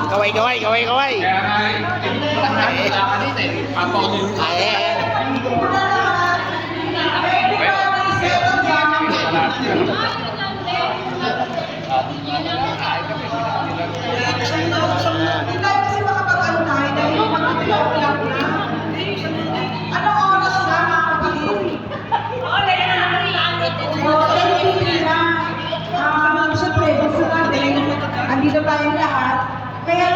Kaway, kaway, kaway, kaway. Kaya nga, wala kanina eh. Papaunin. Hindi tayo kasi makapag-ano tayo dahil makapag-vlog na. Anong oras na mga kapatid? Siyempre, gusto natin, andito tayong lahat. Kaya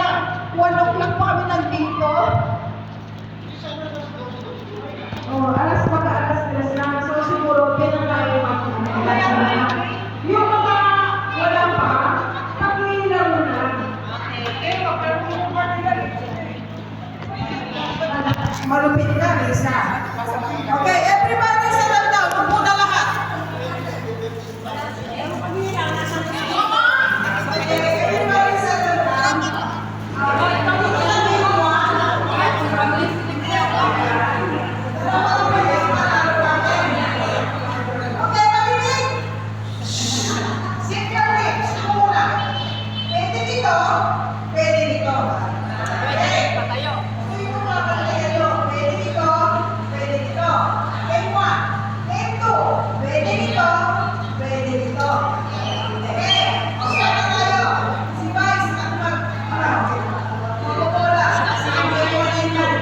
1 o'clock pa kami nandito. Alas 3 na. So siguro, pinang tayo mag-alas. Yung mga wala pa, pag-iilaw na. Malupit na, Lisa. Okay, everybody sa landaw. Upo na lahat. Everybody sa landaw. Okay, makinig. Sit your lips. Muna. Pwede dito. Pwede dito. Okay. Pwede dito. Pwede dito. Game 1. Game 2. Pwede dito. Pwede dito. Okay. Okay na tayo. Si Vice at mag-bola. Sige, game 1 yan.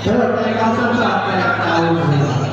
Pero, may kausap sa akin, tao mo.